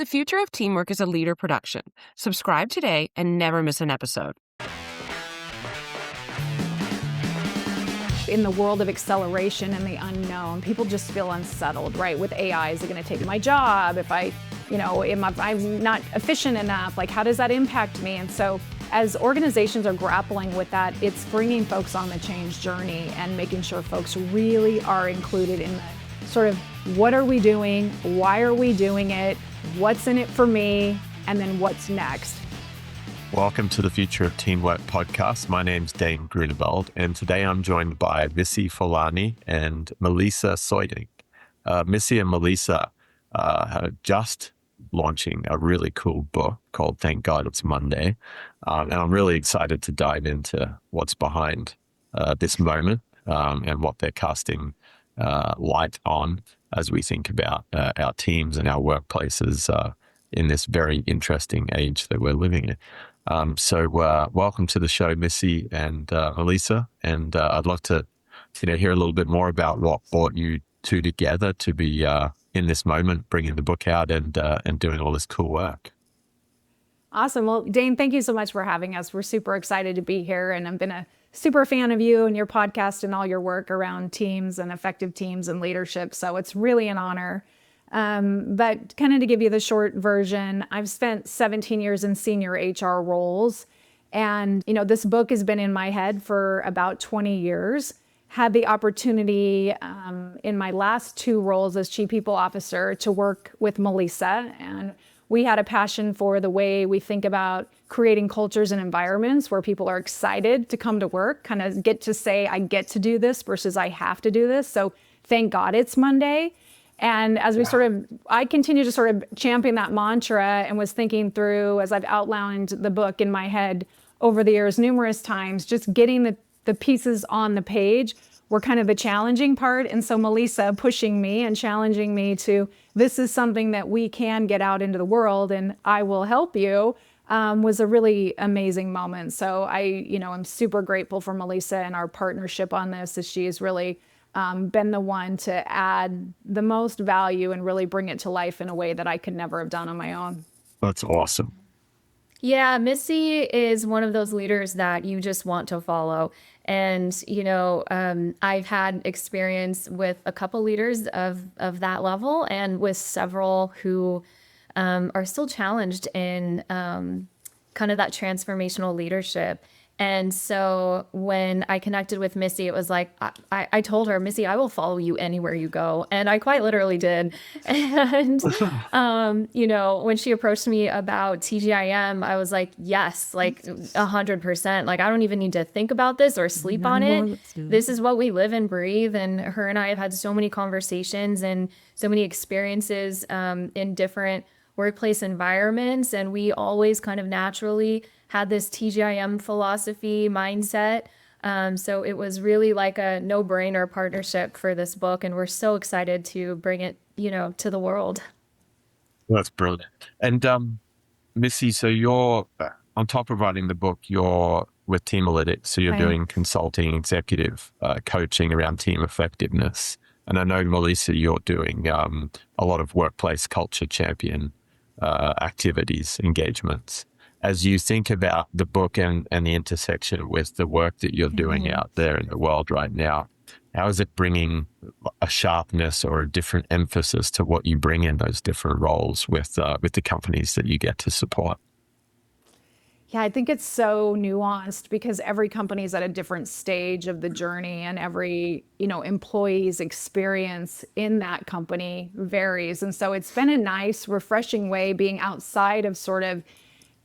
The Future of Teamwork is a Leader production. Subscribe today and never miss an episode. In the world of acceleration and the unknown, people just feel unsettled, right? With AI, is it going to take my job? If I'm not efficient enough, like how does that impact me? And so as organizations are grappling with that, it's bringing folks on the change journey and making sure folks really are included in the sort of what are we doing? Why are we doing it? What's in it for me? And then what's next? Welcome to the Future of Teamwork podcast. My name's Dane Groeneveld, and today I'm joined by Missy Forlani and Melisa Soydinc. Missy and Melisa are just launching a really cool book called Thank God It's Monday. And I'm really excited to dive into what's behind this moment and what they're casting light on as we think about our teams and our workplaces in this very interesting age that we're living in. So welcome to the show, Missy and Melisa. And I'd love to hear a little bit more about what brought you two together to be in this moment, bringing the book out and doing all this cool work. Awesome. Well, Dane, thank you so much for having us. We're super excited to be here, and I've been a super fan of you and your podcast and all your work around teams and effective teams and leadership. So it's really an honor. But kind of to give you the short version, I've spent 17 years in senior HR roles. And, this book has been in my head for about 20 years. Had the opportunity in my last two roles as Chief People Officer to work with Melisa. And we had a passion for the way we think about creating cultures and environments where people are excited to come to work, kind of get to say, I get to do this versus I have to do this. So thank God it's Monday. And as we I continue to sort of champion that mantra and was thinking through, as I've outlined the book in my head over the years numerous times, just getting the pieces on the page were kind of the challenging part. And so Melisa pushing me and challenging me to, this is something that we can get out into the world and I will help you, was a really amazing moment. So I'm super grateful for Melisa and our partnership on this, as she has really been the one to add the most value and really bring it to life in a way that I could never have done on my own. That's awesome. Yeah, Missy is one of those leaders that you just want to follow. And, I've had experience with a couple leaders of that level and with several who are still challenged in kind of that transformational leadership. And so when I connected with Missy, it was like, I told her, Missy, I will follow you anywhere you go. And I quite literally did. And, when she approached me about TGIM, I was like, yes, like 100%. Like, I don't even need to think about this or sleep on it. This is what we live and breathe. And her and I have had so many conversations and so many experiences in different workplace environments. And we always kind of naturally had this TGIM philosophy mindset. So it was really like a no-brainer partnership for this book. And we're so excited to bring it, to the world. That's brilliant. And Missy, so you're, on top of writing the book, you're with Teamalytics. So you're doing consulting, executive coaching around team effectiveness. And I know, Melisa, you're doing a lot of workplace culture champion activities, engagements. As you think about the book and the intersection with the work that you're doing out there in the world right now, how is it bringing a sharpness or a different emphasis to what you bring in those different roles with the companies that you get to support? Yeah, I think it's so nuanced because every company is at a different stage of the journey, and every, employee's experience in that company varies. And so it's been a nice, refreshing way being outside of sort of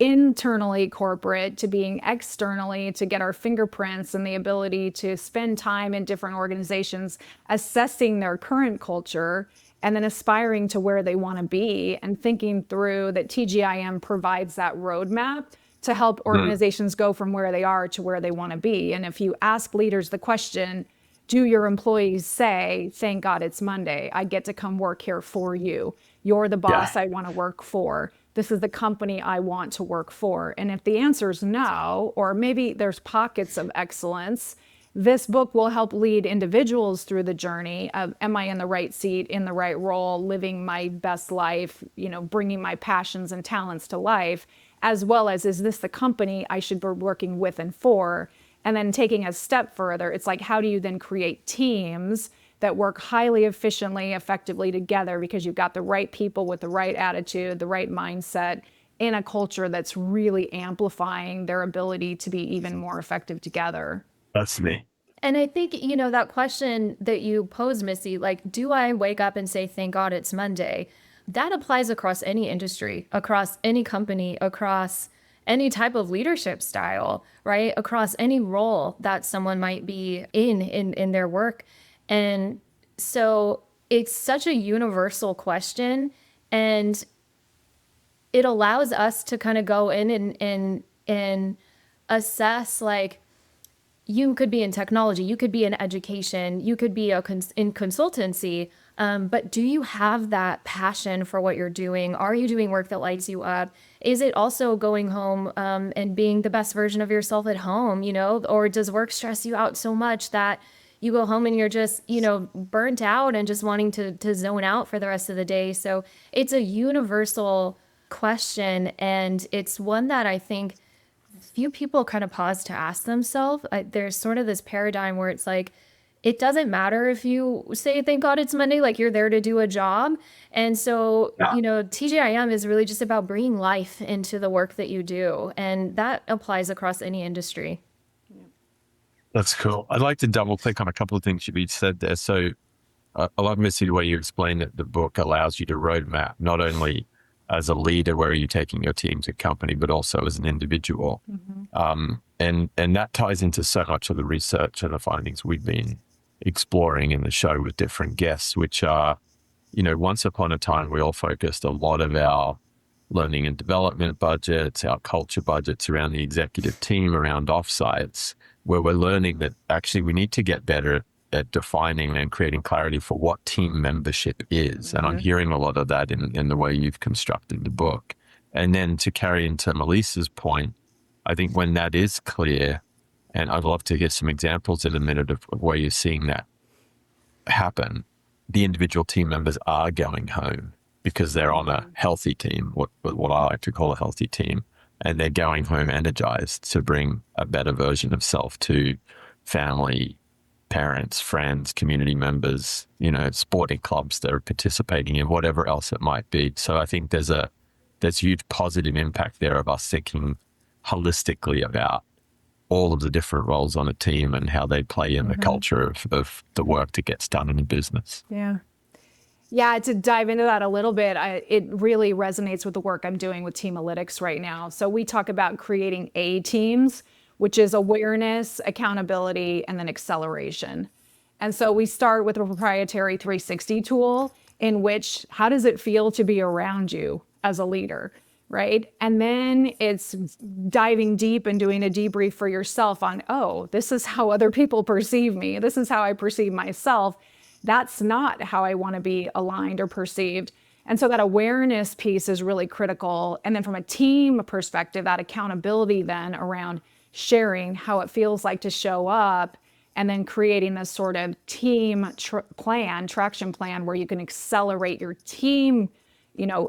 internally corporate to being externally, to get our fingerprints and the ability to spend time in different organizations assessing their current culture and then aspiring to where they want to be, and thinking through that TGIM provides that roadmap to help organizations go from where they are to where they want to be. And if you ask leaders the question, do your employees say, thank God it's Monday, I get to come work here for you. You're the boss I want to work for. This is the company I want to work for. And if the answer is no, or maybe there's pockets of excellence, This book will help lead individuals through the journey of, am I in the right seat, in the right role, living my best life, bringing my passions and talents to life, as well as, is this the company I should be working with and for? And then taking a step further, it's like, how do you then create teams that work highly efficiently, effectively together, because you've got the right people with the right attitude, the right mindset, in a culture that's really amplifying their ability to be even more effective together. That's me. And I think, that question that you posed, Missy, like, do I wake up and say, thank God it's Monday? That applies across any industry, across any company, across any type of leadership style, right? Across any role that someone might be in their work. And so it's such a universal question, and it allows us to kind of go in and assess, like, you could be in technology, you could be in education, you could be in consultancy, but do you have that passion for what you're doing? Are you doing work that lights you up? Is it also going home and being the best version of yourself at home, or does work stress you out so much that you go home and you're just, burnt out and just wanting to zone out for the rest of the day? So it's a universal question, and it's one that I think few people kind of pause to ask themselves. There's sort of this paradigm where it's like, it doesn't matter if you say, thank God it's Monday, like you're there to do a job. And so, TGIM is really just about bringing life into the work that you do. And that applies across any industry. That's cool. I'd like to double click on a couple of things you said there. So I love, Missy, the way you explained that the book allows you to roadmap, not only as a leader, where are you taking your team to company, but also as an individual. And that ties into so much of the research and the findings we've been exploring in the show with different guests, which are, once upon a time, we all focused a lot of our learning and development budgets, our culture budgets around the executive team, around offsites, where we're learning that actually we need to get better at defining and creating clarity for what team membership is. And I'm hearing a lot of that in the way you've constructed the book. And then to carry into Melisa's point, I think when that is clear, and I'd love to hear some examples in a minute of where you're seeing that happen, the individual team members are going home because they're on a healthy team, what I like to call a healthy team, and they're going home energized to bring a better version of self to family, parents, friends, community members, sporting clubs that are participating in, whatever else it might be. So I think there's huge positive impact there of us thinking holistically about all of the different roles on a team and how they play in the culture of the work that gets done in a business. Yeah, to dive into that a little bit, it really resonates with the work I'm doing with Teamalytics right now. So we talk about creating A teams, which is awareness, accountability, and then acceleration. And so we start with a proprietary 360 tool in which, how does it feel to be around you as a leader, right? And then it's diving deep and doing a debrief for yourself on, oh, this is how other people perceive me. This is how I perceive myself. That's not how I want to be aligned or perceived. And so that awareness piece is really critical. And then from a team perspective, that accountability then around sharing how it feels like to show up, and then creating this sort of team traction plan where you can accelerate your team,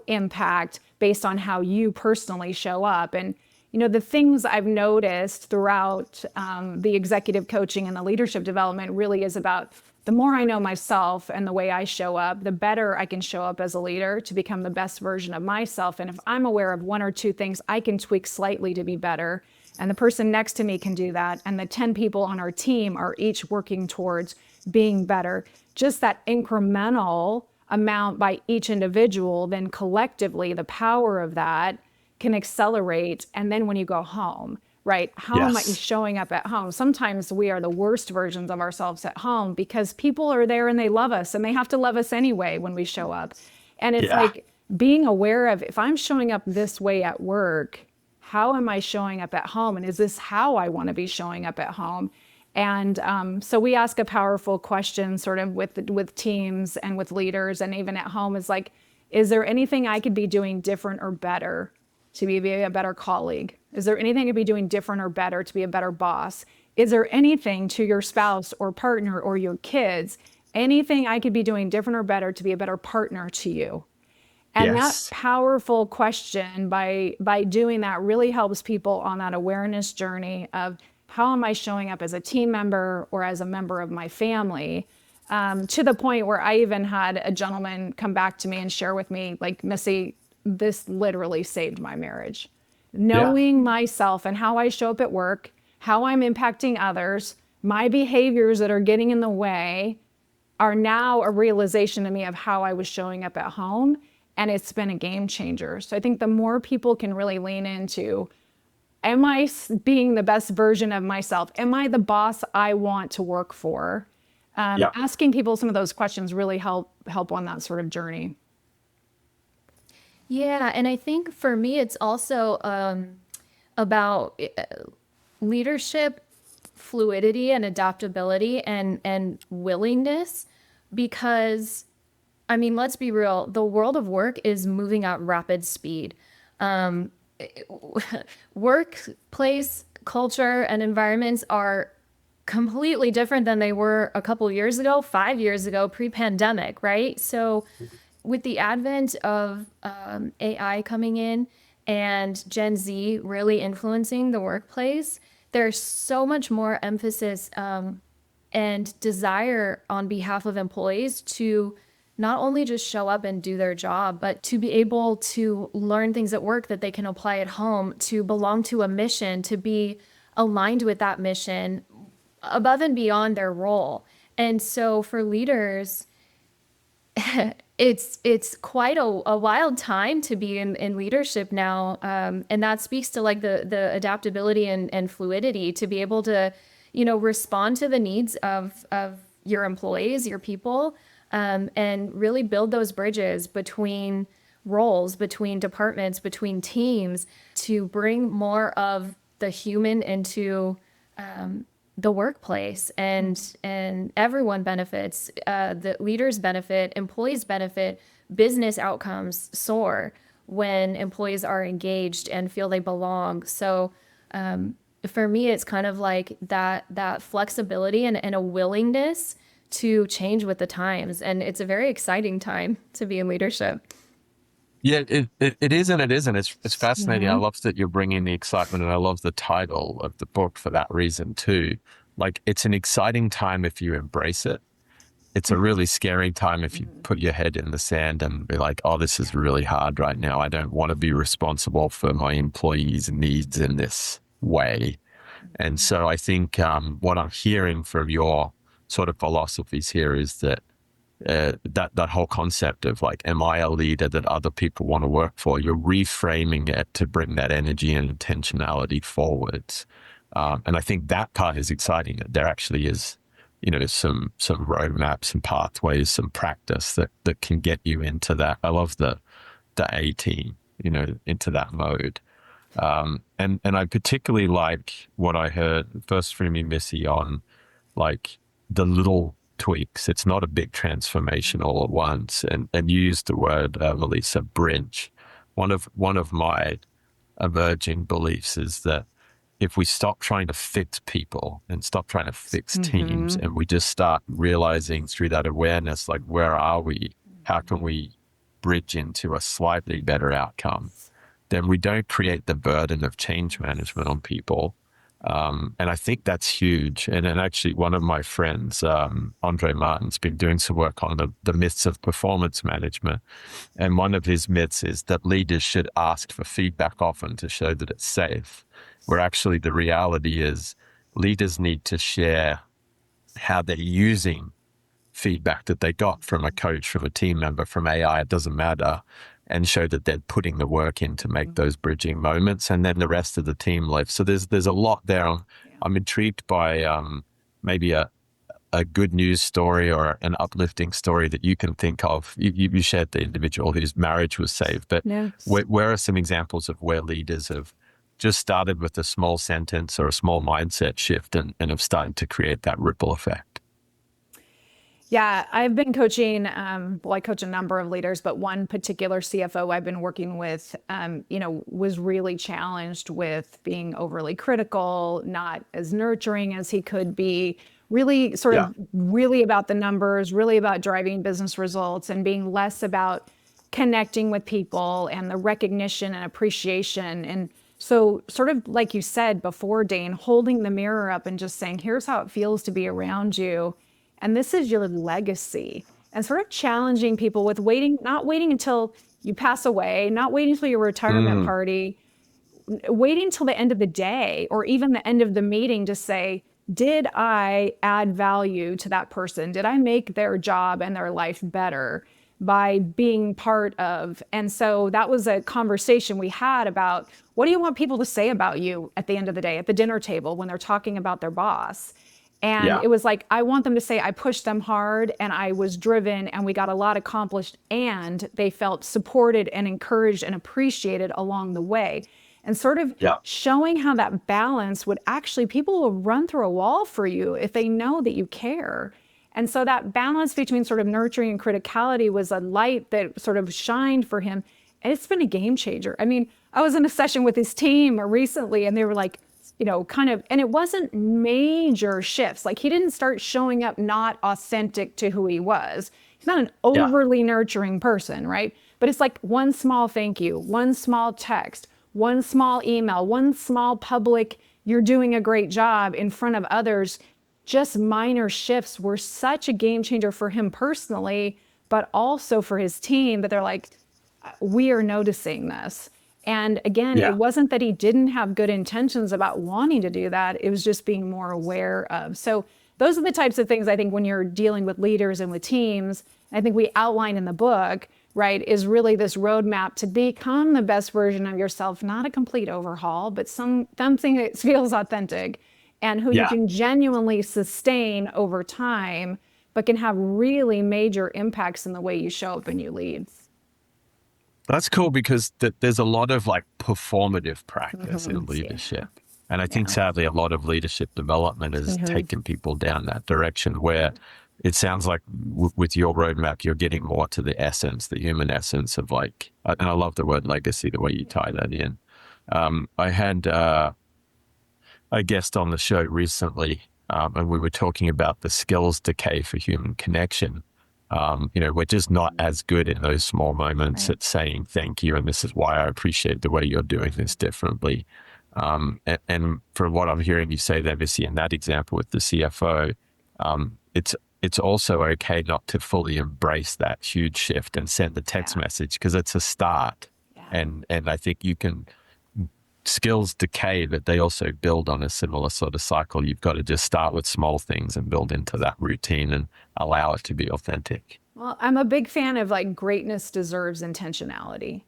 impact based on how you personally show up. And, the things I've noticed throughout the executive coaching and the leadership development really is about the more I know myself and the way I show up, the better I can show up as a leader to become the best version of myself. And if I'm aware of one or two things I can tweak slightly to be better, and the person next to me can do that, and the 10 people on our team are each working towards being better, just that incremental amount by each individual, then collectively the power of that can accelerate. And then when you go home, right, how am I showing up at home? Sometimes we are the worst versions of ourselves at home because people are there and they love us, and they have to love us anyway when we show up. And it's like being aware of, if I'm showing up this way at work, how am I showing up at home? And is this how I want to be showing up at home? And so we ask a powerful question sort of with teams and with leaders, and even at home, is like, is there anything I could be doing different or better to be a better colleague? Is there anything I could be doing different or better to be a better boss? is there anything to your spouse or partner or your kids, anything I could be doing different or better to be a better partner to you? And that Yes. powerful question, by doing that, really helps people on that awareness journey of how am I showing up as a team member or as a member of my family, to the point where I even had a gentleman come back to me and share with me, like, Missy, this literally saved my marriage. Yeah. Knowing myself and how I show up at work, how I'm impacting others, my behaviors that are getting in the way are now a realization to me of how I was showing up at home. And it's been a game changer. So I think the more people can really lean into, am I being the best version of myself? Am I the boss I want to work for? Yeah. Asking people some of those questions really help on that sort of journey. Yeah, and I think for me, it's also about leadership, fluidity, and adaptability, and willingness, because I mean, let's be real, the world of work is moving at rapid speed. Um, Workplace culture and environments are completely different than they were a couple years ago, 5 years ago, pre-pandemic, right? So with the advent of AI coming in and Gen Z really influencing the workplace, there's so much more emphasis and desire on behalf of employees to not only just show up and do their job, but to be able to learn things at work that they can apply at home, to belong to a mission, to be aligned with that mission above and beyond their role. And so for leaders, it's quite a wild time to be in leadership now. And that speaks to like the adaptability and fluidity to be able to, respond to the needs of your employees, your people, and really build those bridges between roles, between departments, between teams, to bring more of the human into the workplace, and everyone benefits. The leaders benefit, employees benefit, business outcomes soar when employees are engaged and feel they belong. So for me, it's kind of like that flexibility and a willingness to change with the times. And it's a very exciting time to be in leadership. Yeah, it is and it isn't. It's fascinating. I love that you're bringing the excitement, and I love the title of the book for that reason too. Like, it's an exciting time if you embrace it. It's a really scary time if you put your head in the sand and be like, oh, this is really hard right now. I don't want to be responsible for my employees' needs in this way. And so I think what I'm hearing from your sort of philosophies here is that that whole concept of like, am I a leader that other people want to work for? You're reframing it to bring that energy and intentionality forwards. And I think that part is exciting. That there actually is, some roadmaps, some pathways, some practice that can get you into that. I love the A team, into that mode. And I particularly like what I heard first from you, Missy, on like the little tweaks. It's not a big transformation all at once. And you used the word, Melisa, bridge. One of my emerging beliefs is that if we stop trying to fix people and stop trying to fix teams, and we just start realizing through that awareness, like, where are we? How can we bridge into a slightly better outcome? Then we don't create the burden of change management on people. And I think that's huge. And actually, one of my friends, Andre Martin's been doing some work on the myths of performance management. And one of his myths is that leaders should ask for feedback often to show that it's safe, where actually the reality is leaders need to share how they're using feedback that they got from a coach, from a team member, from AI, it doesn't matter, and show that they're putting the work in to make those bridging moments, and then the rest of the team lives. So there's a lot there. I'm intrigued by maybe a good news story or an uplifting story that you can think of. You shared the individual whose marriage was saved, but where are some examples of where leaders have just started with a small sentence or a small mindset shift and have started to create that ripple effect? Yeah, I've been coaching, well, I coach a number of leaders, but one particular CFO I've been working with, was really challenged with being overly critical, not as nurturing as he could be, really sort Yeah. of really about the numbers, really about driving business results and being less about connecting with people and the recognition and appreciation. And so, sort of like you said before, Dane, holding the mirror up and just saying, here's how it feels to be around you. And this is your legacy. And sort of challenging people with not waiting until you pass away, not waiting until your retirement Mm, party, waiting till the end of the day or even the end of the meeting to say, did I add value to that person? Did I make their job and their life better by being part of? And so that was a conversation we had about, what do you want people to say about you at the end of the day, at the dinner table, when they're talking about their boss? And yeah. it was like, I want them to say I pushed them hard and I was driven and we got a lot accomplished and they felt supported and encouraged and appreciated along the way. And sort of Yeah. showing how that balance would actually, people will run through a wall for you if they know that you care. And so that balance between sort of nurturing and criticality was a light that sort of shined for him. And it's been a game changer. I mean, I was in a session with his team recently and they were like, kind of, and it wasn't major shifts. Like he didn't start showing up not authentic to who he was. He's not an Yeah. overly nurturing person, right? But it's like one small thank you, one small text, one small email, one small public, you're doing a great job in front of others. Just minor shifts were such a game changer for him personally, but also for his team that they're like, we are noticing this. And again, Yeah. it wasn't that he didn't have good intentions about wanting to do that. It was just being more aware of. So those are the types of things I think when you're dealing with leaders and with teams, I think we outline in the book, right, is really this roadmap to become the best version of yourself, not a complete overhaul, but something that feels authentic and who you Yeah. can genuinely sustain over time, but can have really major impacts in the way you show up and you lead. That's cool because there's a lot of like performative practice in Yeah. leadership. And I think Yeah. sadly a lot of leadership development has taken people down that direction where it sounds like with your roadmap, you're getting more to the essence, the human essence of like, and I love the word legacy, the way you tie that in. I had a guest on the show recently, and we were talking about the skills decay for human connection. We're just not as good in those small moments Right. at saying thank you, and this is why I appreciate the way you're doing this differently. And from what I'm hearing you say there, Missy, in that example with the CFO, it's also okay not to fully embrace that huge shift and send the text Yeah. message because it's a start. Yeah. And I think you can skills decay, but they also build on a similar sort of cycle. You've got to just start with small things and build into that routine and allow it to be authentic. Well, I'm a big fan of like greatness deserves intentionality.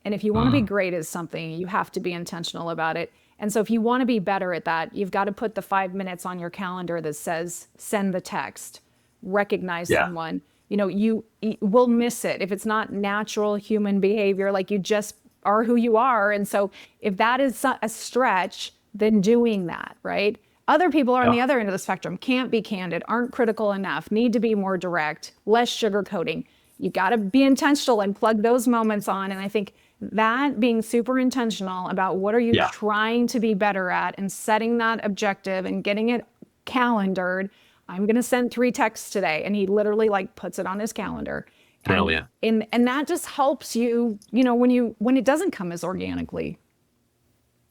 And if you want to be great at something, you have to be intentional about it. And so if you want to be better at that, you've got to put the 5 minutes on your calendar that says send the text, recognize Yeah. someone. You will miss it if it's not natural human behavior, like you just are who you are. And so if that is a stretch, then doing that, right? Other people are on the Yeah. other end of the spectrum, can't be candid, aren't critical enough, need to be more direct, less sugarcoating. You got to be intentional and plug those moments on. And I think that being super intentional about what are you Yeah. trying to be better at and setting that objective and getting it calendared. I'm going to send 3 texts today. And he literally like puts it on his calendar. Brilliant. And that just helps you, when it doesn't come as organically.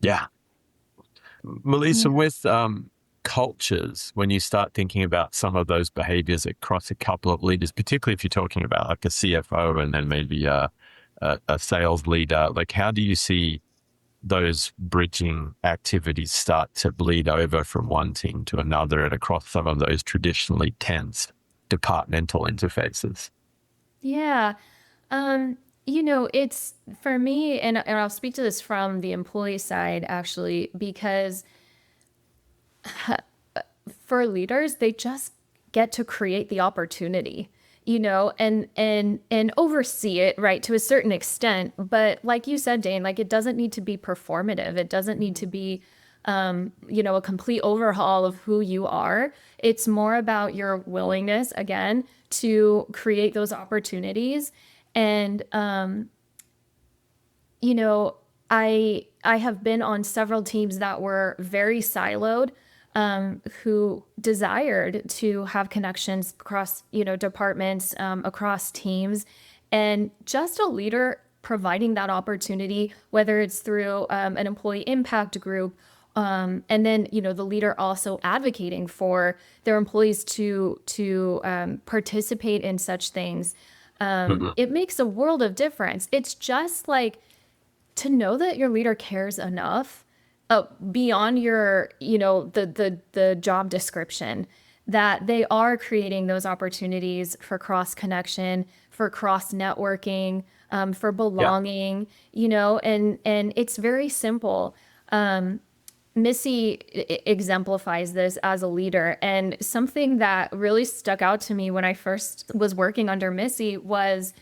Yeah. Melisa, with cultures, when you start thinking about some of those behaviors across a couple of leaders, particularly if you're talking about like a CFO and then maybe a sales leader, like how do you see those bridging activities start to bleed over from one team to another and across some of those traditionally tense departmental interfaces? Yeah. It's for me, and I'll speak to this from the employee side actually, because for leaders, they just get to create the opportunity, and oversee it, right, to a certain extent. But like you said, Dane, like it doesn't need to be performative. It doesn't need to be a complete overhaul of who you are. It's more about your willingness, again, to create those opportunities. And, I have been on several teams that were very siloed, who desired to have connections across, departments, across teams, and just a leader providing that opportunity, whether it's through an employee impact group, and then, the leader also advocating for their employees to participate in such things. It makes a world of difference. It's just like to know that your leader cares enough beyond your, the job description, that they are creating those opportunities for cross connection, for cross networking, for belonging, and it's very simple. Missy exemplifies this as a leader. And something that really stuck out to me when I first was working under Missy was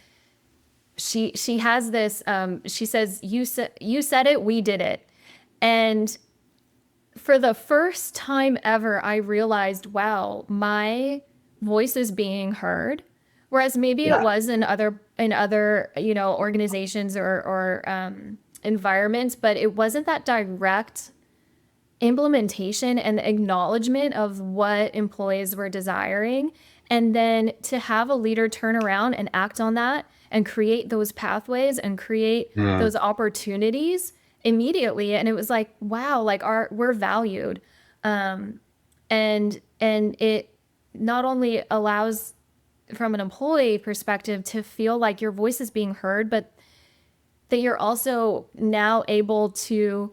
she has this, she says, you said it, we did it. And for the first time ever, I realized, wow, my voice is being heard. Whereas maybe it was in other organizations or environments, but it wasn't that direct implementation and acknowledgement of what employees were desiring. And then to have a leader turn around and act on that and create those pathways and create those opportunities immediately. And it was like, wow, like we're valued. And it not only allows from an employee perspective to feel like your voice is being heard, but that you're also now able to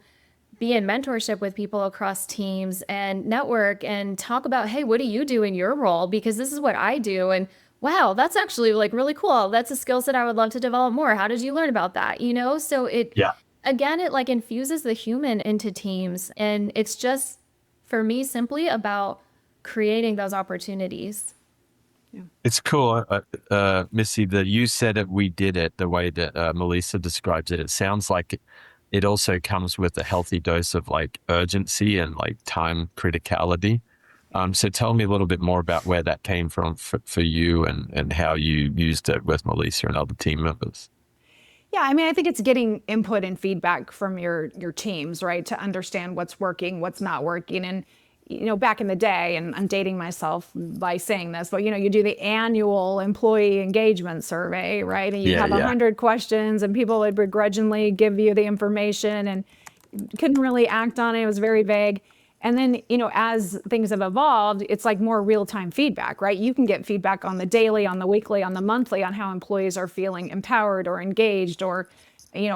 be in mentorship with people across teams and network and talk about, hey, what do you do in your role? Because this is what I do. And wow, that's actually like really cool. That's a skill set I would love to develop more. How did you learn about that? So again, it like infuses the human into teams. And it's just, for me, simply about creating those opportunities. Yeah. It's cool, Missy, that you said it, we did it, the way that Melisa describes it. It sounds like it also comes with a healthy dose of like urgency and like time criticality. So tell me a little bit more about where that came from for you and how you used it with Melisa and other team members. Yeah, I mean, I think it's getting input and feedback from your teams, right, to understand what's working, what's not working. And, back in the day, and I'm dating myself by saying this, but, you do the annual employee engagement survey, right? And you have 100 questions and people would begrudgingly give you the information and couldn't really act on it. It was very vague. And then, as things have evolved, it's like more real-time feedback, right? You can get feedback on the daily, on the weekly, on the monthly, on how employees are feeling empowered or engaged or,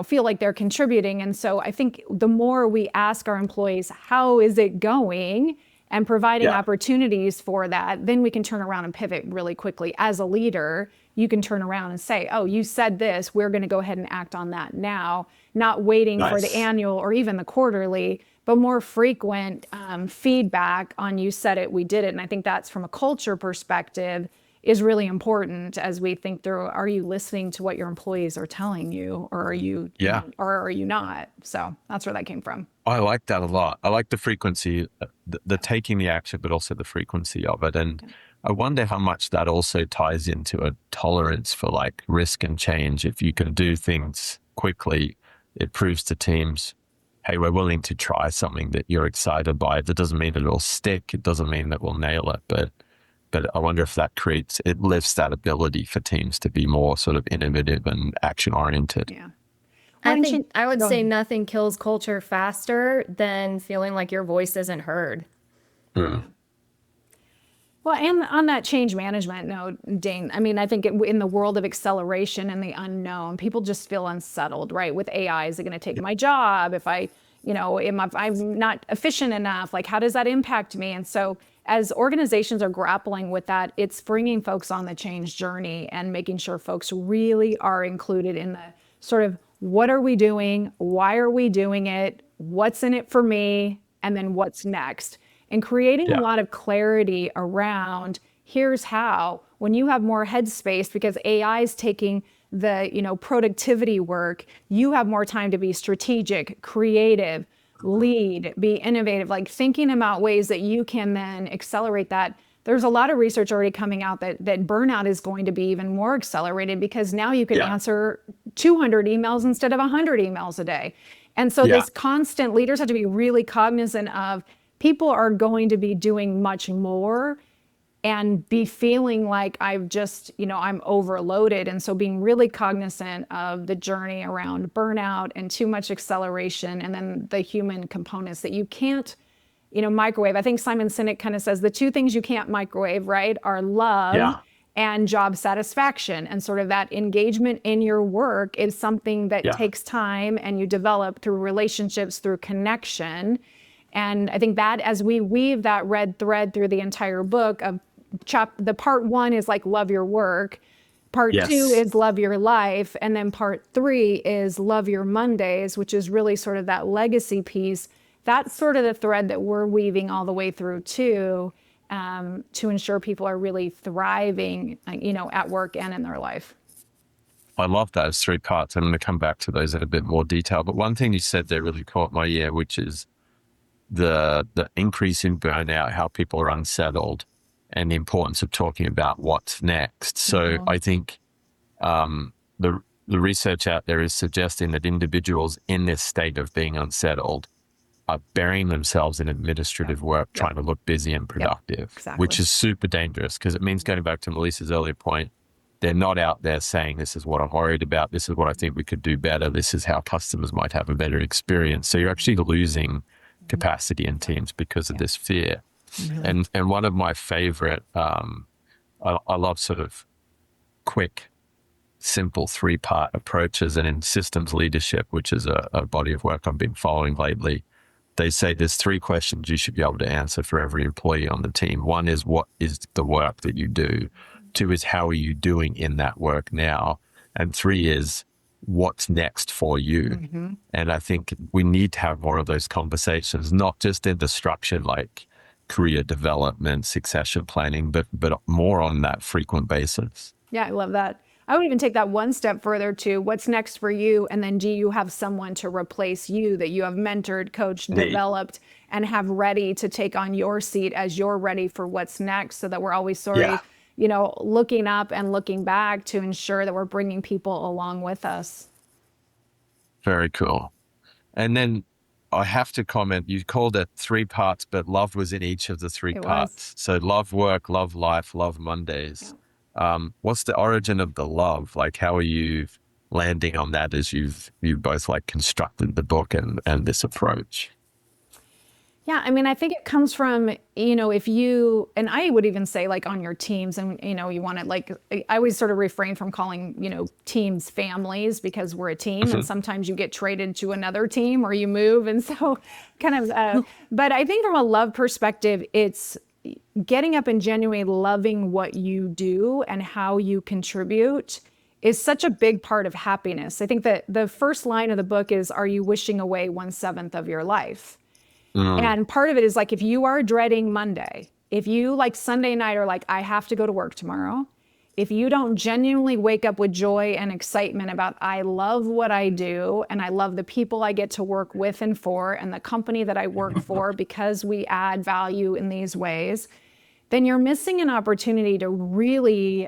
feel like they're contributing. And so I think the more we ask our employees, how is it going, and providing opportunities for that, then we can turn around and pivot really quickly. As a leader, you can turn around and say, oh, you said this, we're going to go ahead and act on that now, not waiting for the annual or even the quarterly, but more frequent feedback on you said it, we did it. And I think that's, from a culture perspective, is really important as we think through, are you listening to what your employees are telling you, or are you not? So that's where that came from. I like that a lot. I like the frequency, the taking the action, but also the frequency of it. And I wonder how much that also ties into a tolerance for like risk and change. If you can do things quickly, it proves to teams, hey, we're willing to try something that you're excited by. That doesn't mean it'll stick. It doesn't mean that we'll nail it, but I wonder if it lifts that ability for teams to be more sort of innovative and action oriented. Yeah. I would say nothing kills culture faster than feeling like your voice isn't heard. Mm. Well, and on that change management note, Dane, I mean, I think in the world of acceleration and the unknown, people just feel unsettled, right? With AI, is it going to take my job? If I'm not efficient enough, like how does that impact me? And so as organizations are grappling with that, it's bringing folks on the change journey and making sure folks really are included in the sort of, what are we doing? Why are we doing it? What's in it for me? And then what's next? And creating a lot of clarity around, here's how. When you have more headspace, because AI is taking the productivity work, you have more time to be strategic, creative, lead, be innovative, like thinking about ways that you can then accelerate that. There's a lot of research already coming out that burnout is going to be even more accelerated because now you can answer 200 emails instead of 100 emails a day. And so this constant, leaders have to be really cognizant of people are going to be doing much more and be feeling like I've just, I'm overloaded. And so being really cognizant of the journey around burnout and too much acceleration, and then the human components that you can't, microwave. I think Simon Sinek kind of says the two things you can't microwave, right, are love and job satisfaction. And sort of that engagement in your work is something that takes time and you develop through relationships, through connection. And I think that as we weave that red thread through the entire book of the part 1 is like love your work, part 2 is love your life, and then part 3 is love your Mondays, which is really sort of that legacy piece. That's sort of the thread that we're weaving all the way through too, to ensure people are really thriving, at work and in their life. I love those 3 parts. I'm going to come back to those in a bit more detail. But one thing you said there really caught my ear, which is the increase in burnout, how people are unsettled, and the importance of talking about what's next. So I think the research out there is suggesting that individuals in this state of being unsettled are burying themselves in administrative work, trying to look busy and productive, which is super dangerous because it means, going back to Melisa's earlier point, they're not out there saying, this is what I'm worried about, this is what I think we could do better, this is how customers might have a better experience. So you're actually losing capacity in teams because of this fear. And one of my favorite, I love sort of quick, simple 3-part approaches, and in systems leadership, which is a body of work I've been following lately, they say there's 3 questions you should be able to answer for every employee on the team. 1 is, what is the work that you do? 2 is, how are you doing in that work now? And 3 is, what's next for you? And I think we need to have more of those conversations, not just in the structure like career development, succession planning, but more on that frequent basis. Yeah, I love that. I would even take that one step further to what's next for you. And then do you have someone to replace you that you have mentored, coached, developed, and have ready to take on your seat as you're ready for what's next, so that we're always looking up and looking back to ensure that we're bringing people along with us. Very cool. And then I have to comment, you called it 3 parts, but love was in each of the 3 parts. So love work, love life, love Mondays. What's the origin of the love? Like, how are you landing on that as you both like constructed the book and this approach? Yeah, I mean, I think it comes from, if you, and I would even say like on your teams, and, you want to like, I always sort of refrain from calling, teams families, because we're a team and sometimes you get traded to another team or you move. And so kind of, but I think from a love perspective, it's getting up and genuinely loving what you do and how you contribute is such a big part of happiness. I think that the first line of the book is, are you wishing away 1/7 of your life? And part of it is like, if you are dreading Monday, if you like Sunday night are like, I have to go to work tomorrow, if you don't genuinely wake up with joy and excitement about, I love what I do and I love the people I get to work with and for, and the company that I work for because we add value in these ways, then you're missing an opportunity to really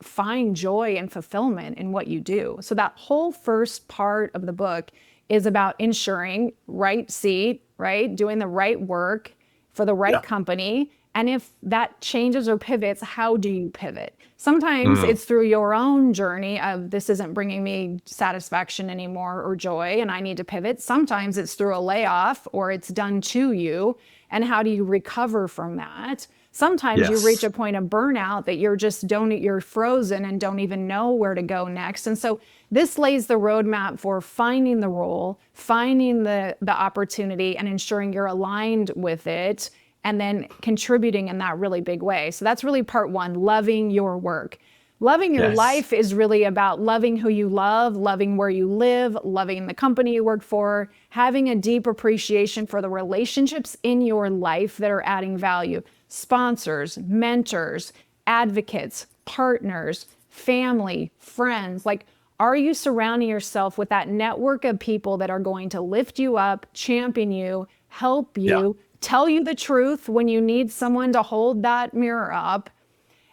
find joy and fulfillment in what you do. So that whole first part of the book is about ensuring right seat, right? Doing the right work for the right company. And if that changes or pivots, how do you pivot? Sometimes it's through your own journey of, this isn't bringing me satisfaction anymore or joy, and I need to pivot. Sometimes it's through a layoff or it's done to you. And how do you recover from that? Sometimes you reach a point of burnout that you're frozen and don't even know where to go next. And so this lays the roadmap for finding the role, finding the opportunity, and ensuring you're aligned with it, and then contributing in that really big way. So that's really part 1, loving your work. Loving your life is really about loving who you love, loving where you live, loving the company you work for, having a deep appreciation for the relationships in your life that are adding value. Sponsors, mentors, advocates, partners, family, friends, like Are you surrounding yourself with that network of people that are going to lift you up, champion you, help you, tell you the truth when you need someone to hold that mirror up?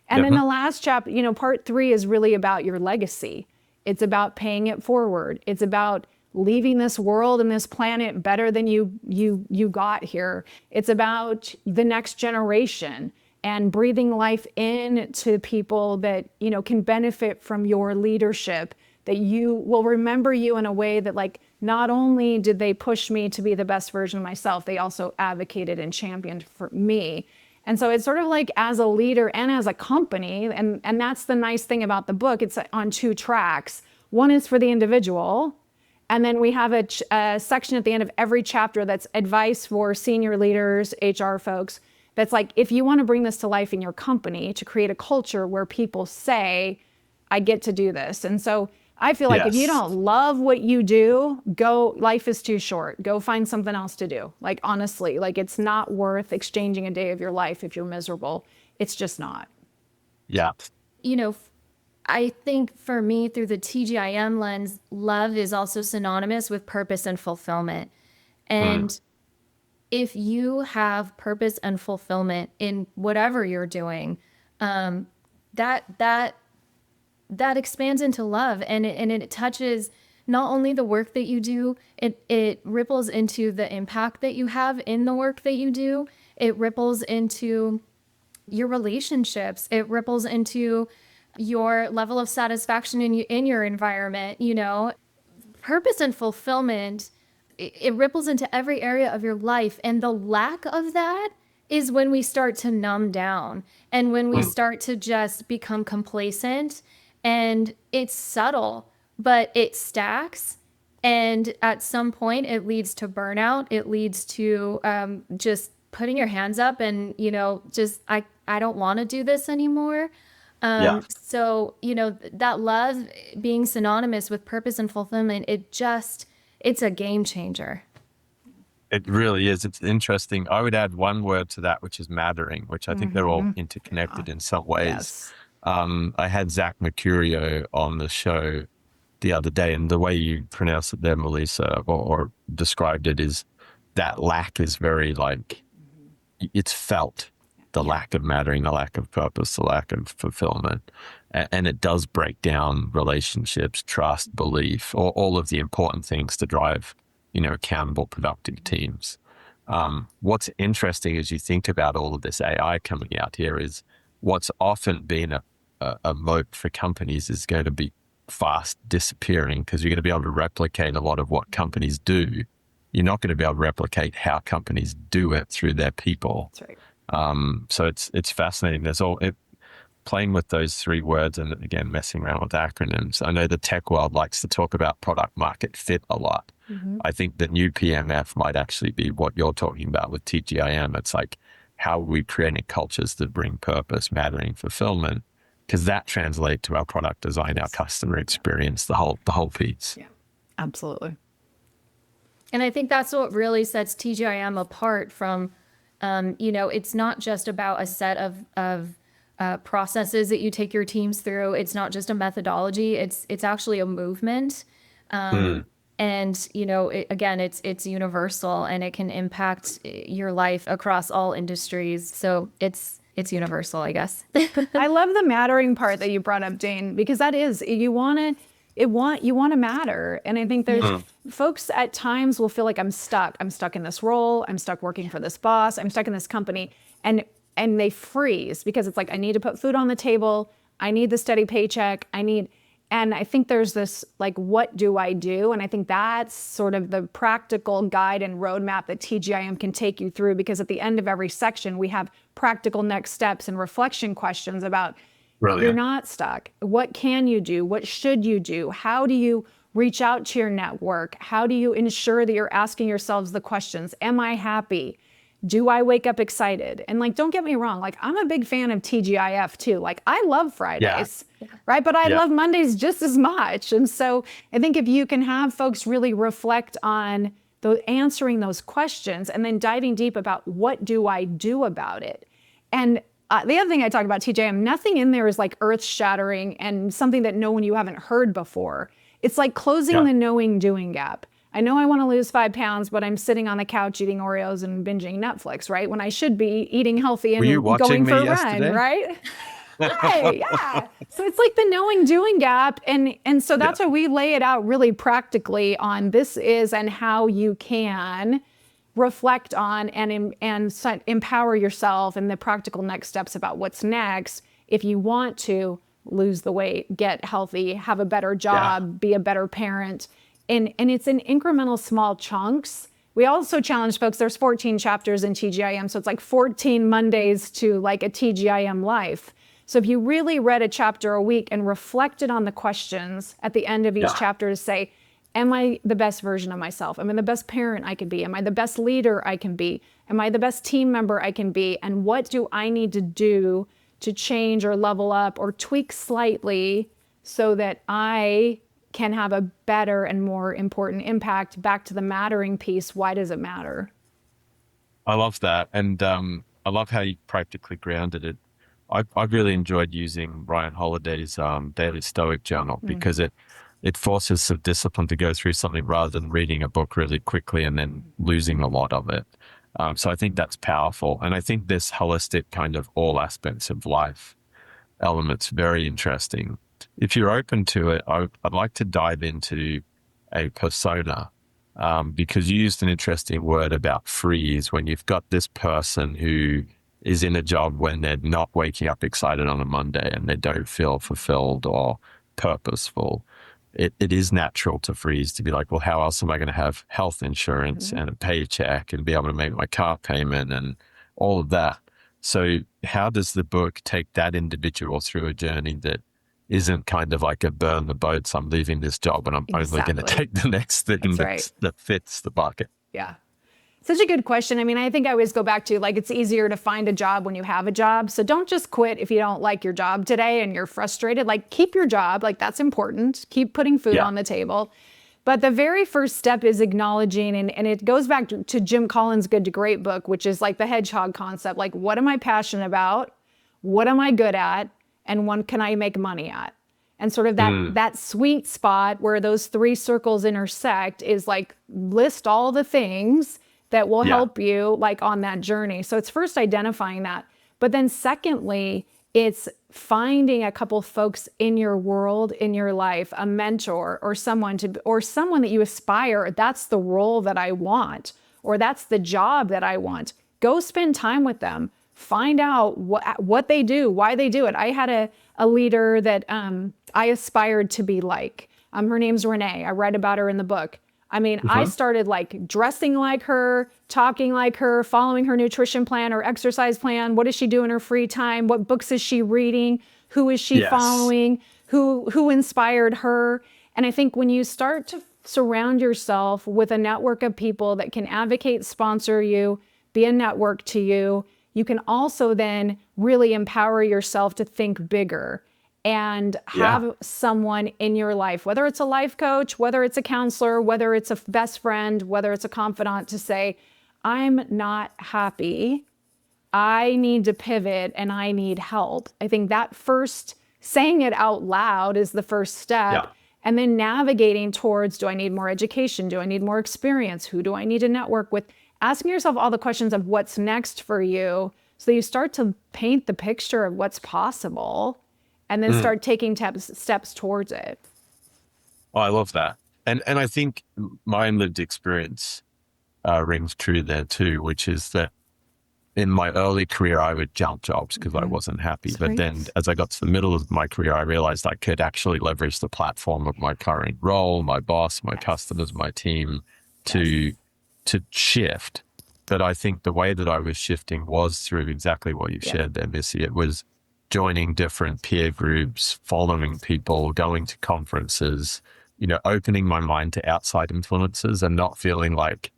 And then the last chapter, you know, part 3 is really about your legacy. It's about paying it forward. It's about leaving this world and this planet better than you got here. It's about the next generation and breathing life into people that, you know, can benefit from your leadership, that you will remember you in a way that, like, not only did they push me to be the best version of myself, they also advocated and championed for me. And so it's sort of like, as a leader and as a company, and that's the nice thing about the book, it's on 2 tracks. One is for the individual, and then we have a section at the end of every chapter that's advice for senior leaders, HR folks, that's like, if you want to bring this to life in your company, to create a culture where people say, I get to do this. And so I feel like if you don't love what you do, life is too short. Go find something else to do. Like, honestly, like, it's not worth exchanging a day of your life if you're miserable. It's just not. Yeah. You know, I think for me, through the TGIM lens, love is also synonymous with purpose and fulfillment. And if you have purpose and fulfillment in whatever you're doing, that expands into love, and it touches not only the work that you do, it ripples into the impact that you have in the work that you do. It ripples into your relationships. It ripples into your level of satisfaction in your environment. You know, purpose and fulfillment, it ripples into every area of your life. And the lack of that is when we start to numb down and when we start to just become complacent. And it's subtle, but it stacks. And at some point, it leads to burnout. It leads to just putting your hands up and, you know, just, I don't want to do this anymore. So, you know, that love being synonymous with purpose and fulfillment, it's a game changer. It really is. It's interesting. I would add one word to that, which is mattering, which I think they're all interconnected in some ways. Yes. I had Zach Mercurio on the show the other day, and the way you pronounce it there, Melisa, or described it, is that lack is very, like, it's felt. The lack of mattering, the lack of purpose, the lack of fulfillment. And it does break down relationships, trust, belief, or all of the important things to drive, you know, accountable, productive teams. What's interesting as you think about all of this AI coming out here is what's often been a moat for companies is going to be fast disappearing, because you're going to be able to replicate a lot of what companies do. You're not going to be able to replicate how companies do it through their people. That's right. So it's fascinating. Playing with those 3 words and, again, messing around with acronyms. I know the tech world likes to talk about product market fit a lot. I think the new PMF might actually be what you're talking about with TGIM. It's like, how are we creating cultures that bring purpose, mattering, fulfillment? Because that translates to our product design, our customer experience, the whole piece. Yeah, absolutely. And I think that's what really sets TGIM apart from, you know, it's not just about a set of processes that you take your teams through. It's not just a methodology. It's actually a movement. And, you know, it's universal, and it can impact your life across all industries. So it's universal, I guess. I love the mattering part that you brought up, Dane, because that is, you want to matter. And I think there's folks at times will feel like, I'm stuck in this role. I'm stuck working for this boss. I'm stuck in this company. And they freeze, because it's like, I need to put food on the table. I need the steady paycheck. And I think there's this, like, what do I do? And I think that's sort of the practical guide and roadmap that TGIM can take you through, because at the end of every section, we have practical next steps and reflection questions about, you're not stuck. What can you do? What should you do? How do you reach out to your network? How do you ensure that you're asking yourselves the questions? Am I happy? Do I wake up excited? And, like, don't get me wrong, like, I'm a big fan of TGIF too. Like, I love Fridays, right? But I love Mondays just as much. And so I think if you can have folks really reflect on answering those questions and then diving deep about, what do I do about it? And the other thing I talk about TJM, nothing in there is like earth shattering and something that you haven't heard before. It's like closing the knowing doing gap. I know I want to lose 5 pounds, but I'm sitting on the couch eating Oreos and binging Netflix, right? When I should be eating healthy and going for a run, right? Right, yeah. So it's like the knowing doing gap. And so that's why we lay it out really practically on this is and how you can reflect on and empower yourself and the practical next steps about what's next if you want to lose the weight, get healthy, have a better job, be a better parent. And it's in incremental small chunks. We also challenge folks, there's 14 chapters in TGIM, so it's like 14 Mondays to like a TGIM life. So if you really read a chapter a week and reflected on the questions at the end of each chapter to say, am I the best version of myself? Am I the best parent I can be? Am I the best leader I can be? Am I the best team member I can be? And what do I need to do to change or level up or tweak slightly so that I can have a better and more important impact? Back to the mattering piece. Why does it matter? I love that. And I love how you practically grounded it. I've really enjoyed using Ryan Holiday's Daily Stoic Journal because it forces some discipline to go through something rather than reading a book really quickly and then losing a lot of it. So I think that's powerful. And I think this holistic kind of all aspects of life element's very interesting. If you're open to it, I'd like to dive into a persona because you used an interesting word about freeze when you've got this person who is in a job when they're not waking up excited on a Monday and they don't feel fulfilled or purposeful. It is natural to freeze, to be like, well, how else am I going to have health insurance and a paycheck and be able to make my car payment and all of that? So how does the book take that individual through a journey that isn't kind of like a burn the boats, I'm leaving this job and I'm only going to take the next thing that fits the bucket? Yeah. Such a good question. I mean, I think I always go back to like, it's easier to find a job when you have a job. So don't just quit if you don't like your job today and you're frustrated. Like keep your job. Like that's important. Keep putting food on the table. But the very first step is acknowledging, and it goes back to Jim Collins' Good to Great book, which is like the hedgehog concept. Like, what am I passionate about? What am I good at? And what can I make money at? And sort of that sweet spot where those 3 circles intersect is like list all the things that will help you like on that journey. So it's first identifying that. But then secondly, it's finding a couple folks in your world, in your life, a mentor or someone that you aspire. That's the role that I want, or that's the job that I want. Go spend time with them. Find out what they do, why they do it. I had a leader that I aspired to be like. Her name's Renee. I read about her in the book. I mean, I started like dressing like her, talking like her, following her nutrition plan or exercise plan. What does she do in her free time? What books is she reading? Who is she following? Who inspired her? And I think when you start to surround yourself with a network of people that can advocate, sponsor you, be a network to you, you can also then really empower yourself to think bigger and have someone in your life, whether it's a life coach, whether it's a counselor, whether it's a best friend, whether it's a confidant, to say, I'm not happy. I need to pivot and I need help. I think that first saying it out loud is the first step. Yeah. And then navigating towards, do I need more education? Do I need more experience? Who do I need to network with? Asking yourself all the questions of what's next for you, so you start to paint the picture of what's possible and then start taking steps towards it. Oh, I love that. And I think my own lived experience rings true there too, which is that in my early career, I would jump jobs because I wasn't happy. But then as I got to the middle of my career, I realized I could actually leverage the platform of my current role, my boss, my customers, my team to shift. But I think the way that I was shifting was through exactly what you shared there, Missy. It was joining different peer groups, following people, going to conferences, opening my mind to outside influences and not feeling like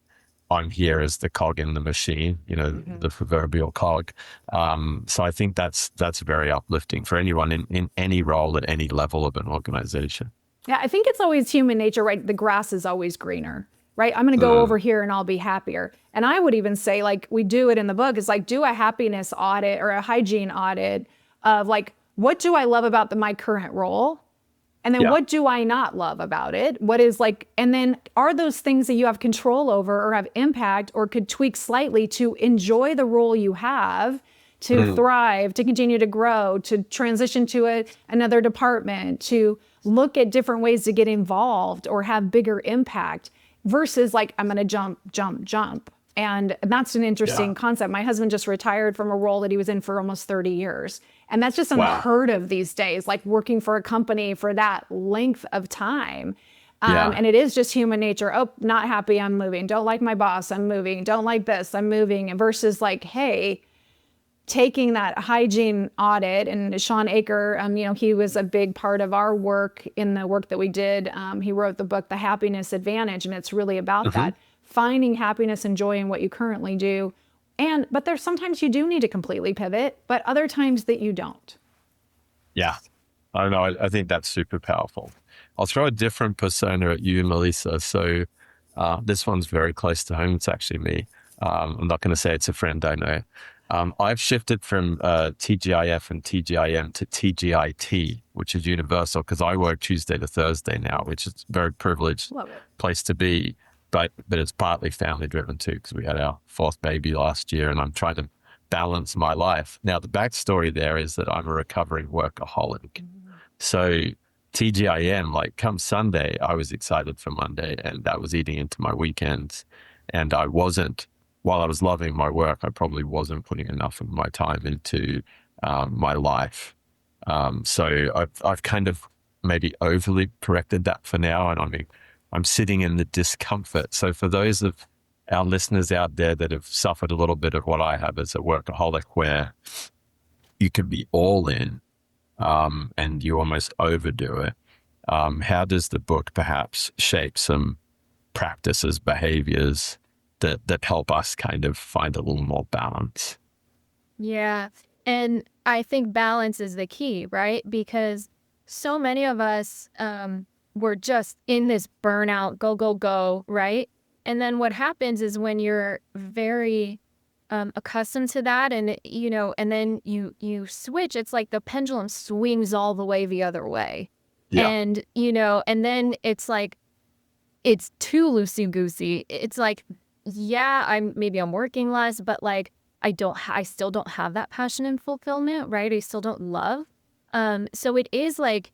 I'm here as the cog in the machine, the proverbial cog. So I think that's very uplifting for anyone in any role at any level of an organization. Yeah, I think it's always human nature, right? The grass is always greener. right? I'm going to go over here and I'll be happier. And I would even say, like we do it in the book, is like do a happiness audit or a hygiene audit of like, what do I love about my current role? And then what do I not love about it? What is like, and then are those things that you have control over or have impact or could tweak slightly to enjoy the role you have, to thrive, to continue to grow, to transition to another department, to look at different ways to get involved or have bigger impact versus like, I'm going to jump, jump, jump. And that's an interesting concept. My husband just retired from a role that he was in for almost 30 years. And that's just unheard of these days, like working for a company for that length of time. And it is just human nature. Oh, not happy, I'm moving. Don't like my boss, I'm moving. Don't like this, I'm moving. And versus like, hey, taking that hygiene audit, and Sean Aker, he was a big part of our work in the work that we did. He wrote the book, The Happiness Advantage, and it's really about that. Finding happiness and joy in what you currently do. But there's sometimes you do need to completely pivot, but other times that you don't. Yeah. I don't know. I think that's super powerful. I'll throw a different persona at you, Melisa. So this one's very close to home. It's actually me. I'm not going to say it's a friend I know. I've shifted from TGIF and TGIM to TGIT, which is universal, because I work Tuesday to Thursday now, which is a very privileged place to be. But it's partly family driven too, because we had our fourth baby last year and I'm trying to balance my life. Now, the backstory there is that I'm a recovering workaholic. So TGIM, like come Sunday, I was excited for Monday and that was eating into my weekends. And I wasn't, while I was loving my work, I probably wasn't putting enough of my time into my life. So I've kind of maybe overly corrected that for now. And I mean, I'm sitting in the discomfort. So for those of our listeners out there that have suffered a little bit of what I have as a workaholic, where you can be all in and you almost overdo it, how does the book perhaps shape some practices, behaviors that help us kind of find a little more balance? Yeah. And I think balance is the key, right? Because so many of us, we're just in this burnout, go, go, go, right? And then what happens is when you're very accustomed to that and, and then you switch, it's like the pendulum swings all the way the other way. Yeah. And, and then it's like, it's too loosey-goosey. It's like, yeah, I'm working less, but like, I still don't have that passion and fulfillment, right? I still don't love. So it is like,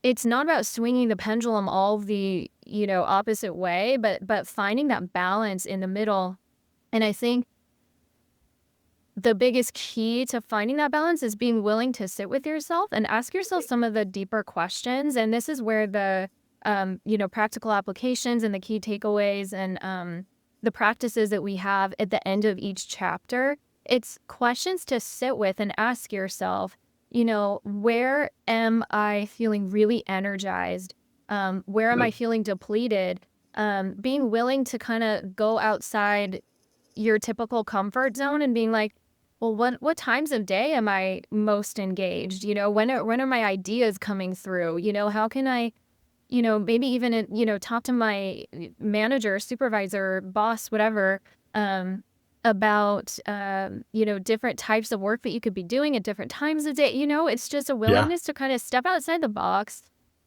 it's not about swinging the pendulum all the, opposite way, but finding that balance in the middle. And I think the biggest key to finding that balance is being willing to sit with yourself and ask yourself some of the deeper questions. And this is where the, practical applications and the key takeaways and the practices that we have at the end of each chapter, it's questions to sit with and ask yourself, where am I feeling really energized? Where am I feeling depleted? Being willing to kind of go outside your typical comfort zone and being like, well, what times of day am I most engaged? When are my ideas coming through? How can I, maybe even, talk to my manager, supervisor, boss, whatever, about, different types of work that you could be doing at different times of day. It's just a willingness to kind of step outside the box,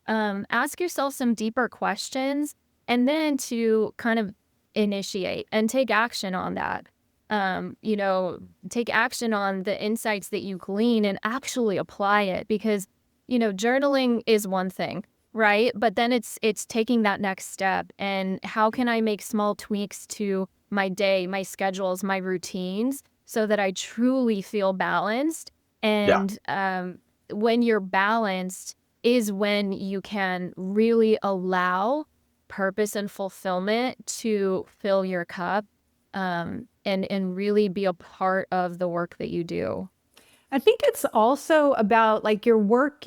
ask yourself some deeper questions, and then to kind of initiate and take action on that. Take action on the insights that you glean and actually apply it, because, journaling is one thing, right? But then it's taking that next step. And how can I make small tweaks to my day, my schedules, my routines, so that I truly feel balanced? And when you're balanced is when you can really allow purpose and fulfillment to fill your cup, and really be a part of the work that you do. I think it's also about like your work.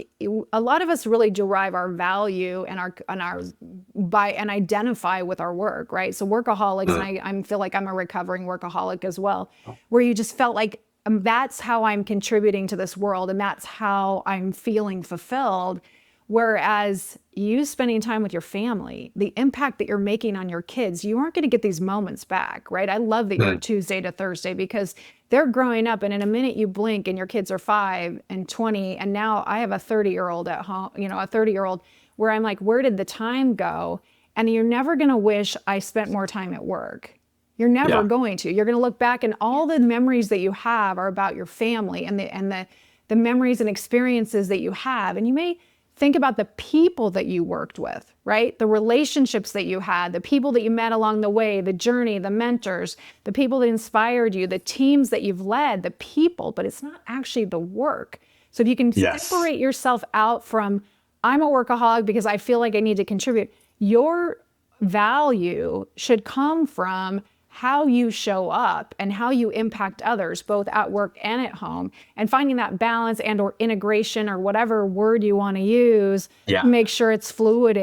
A lot of us really derive our value and and identify with our work, right? So workaholics, and I feel like I'm a recovering workaholic as well, where you just felt like that's how I'm contributing to this world and that's how I'm feeling fulfilled. Whereas you spending time with your family, the impact that you're making on your kids, you aren't going to get these moments back, right? I love that you're Tuesday to Thursday because they're growing up, and in a minute you blink and your kids are 5 and 20. And now I have a 30-year-old at home, a 30-year-old where I'm like, where did the time go? And you're never going to wish I spent more time at work. You're never going to. You're going to look back and all the memories that you have are about your family and the memories and experiences that you have. And you may think about the people that you worked with, right? The relationships that you had, the people that you met along the way, the journey, the mentors, the people that inspired you, the teams that you've led, the people, but it's not actually the work. So if you can separate yourself out from, I'm a workaholic because I feel like I need to contribute, your value should come from how you show up and how you impact others, both at work and at home, and finding that balance and or integration or whatever word you want to use to make sure it's fluid,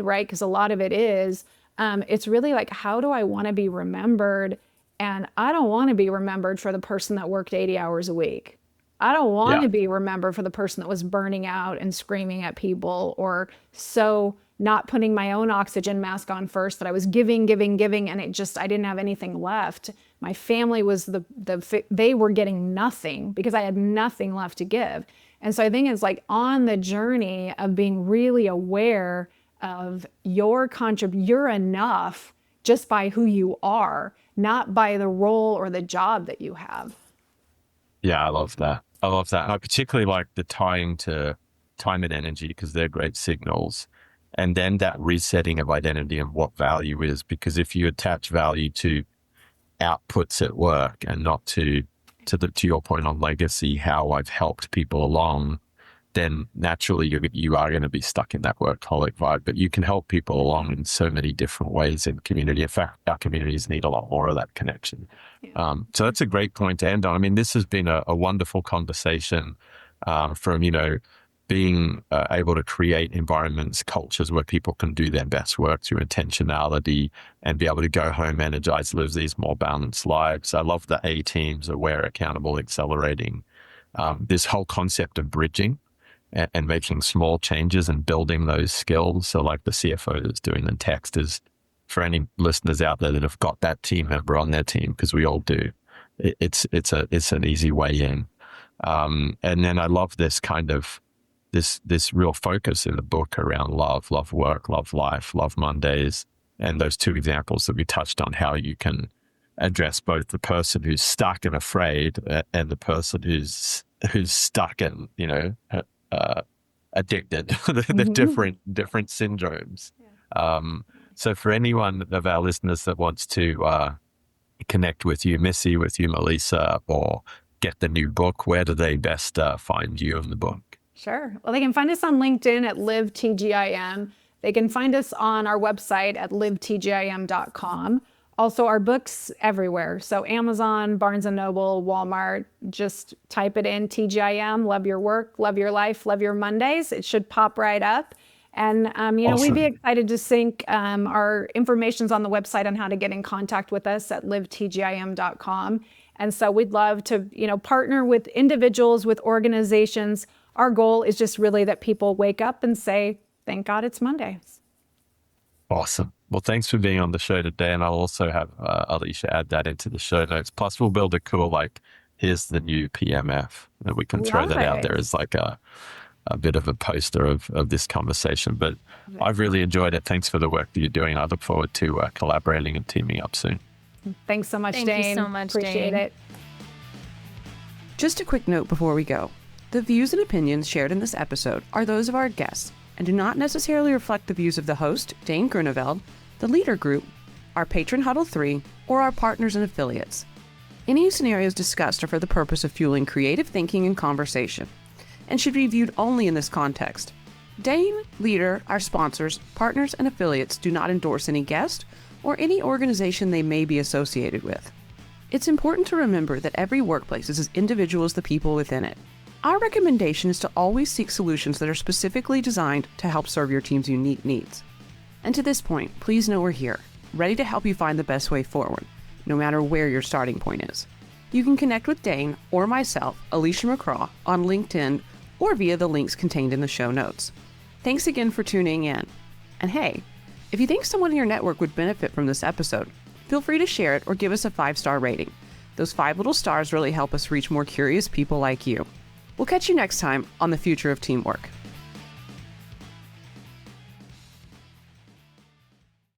right? Because a lot of it is, it's really like, how do I want to be remembered? And I don't want to be remembered for the person that worked 80 hours a week. I don't want to be remembered for the person that was burning out and screaming at people, or so not putting my own oxygen mask on first that I was giving, and I didn't have anything left. My family was they were getting nothing because I had nothing left to give. And so I think it's like on the journey of being really aware of you're enough just by who you are, not by the role or the job that you have. Yeah, I love that. I particularly like the tying to time and energy because they're great signals. And then that resetting of identity and what value is, because if you attach value to outputs at work and not to your point on legacy, how I've helped people along, then naturally you are going to be stuck in that workaholic vibe. But you can help people along in so many different ways in community. In fact, our communities need a lot more of that connection. So that's a great point to end on. I mean, this has been a wonderful conversation from, being able to create environments, cultures where people can do their best work through intentionality and be able to go home energized, live these more balanced lives. I love the A teams, aware, accountable, accelerating. This whole concept of bridging and making small changes and building those skills. So like the CFO that's doing the text is, for any listeners out there that have got that team member on their team, because we all do, it's an easy way in. And then I love this kind of, this real focus in the book around love work, love life, love Mondays, and those two examples that we touched on, how you can address both the person who's stuck and afraid and the person who's stuck and addicted. The different syndromes. So for anyone of our listeners that wants to connect with you, Missy, with you, Melisa, or get the new book, where do they best find you in the book? Sure. Well, they can find us on LinkedIn at LiveTGIM. They can find us on our website at livetgim.com. Also, our books everywhere. So Amazon, Barnes & Noble, Walmart, just type it in, TGIM, love your work, love your life, love your Mondays. It should pop right up. And, Awesome. We'd be excited to sync our information's on the website on how to get in contact with us at livetgim.com. And so we'd love to, partner with individuals, with organizations. Our goal is just really that people wake up and say, thank God it's Monday. Awesome. Well, thanks for being on the show today. And I'll also have Alicia add that into the show notes. Plus, we'll build a cool, here's the new PMF. And we can throw that out there as a bit of a poster of this conversation. But I've really enjoyed it. Thanks for the work that you're doing. I look forward to collaborating and teaming up soon. Thanks so much, Dane. Thank you so much, Appreciate Dane. it. Just a quick note before we go. The views and opinions shared in this episode are those of our guests and do not necessarily reflect the views of the host, Dane Groeneveld, the Leader Group, our patron Huddle 3, or our partners and affiliates. Any scenarios discussed are for the purpose of fueling creative thinking and conversation, and should be viewed only in this context. Dane, Leader, our sponsors, partners, and affiliates do not endorse any guest or any organization they may be associated with. It's important to remember that every workplace is as individual as the people within it. Our recommendation is to always seek solutions that are specifically designed to help serve your team's unique needs. And to this point, please know we're here, ready to help you find the best way forward, no matter where your starting point is. You can connect with Dane or myself, Alicia McCraw, on LinkedIn or via the links contained in the show notes. Thanks again for tuning in. And hey, if you think someone in your network would benefit from this episode, feel free to share it or give us a 5-star rating. Those 5 little stars really help us reach more curious people like you. We'll catch you next time on The Future of Teamwork.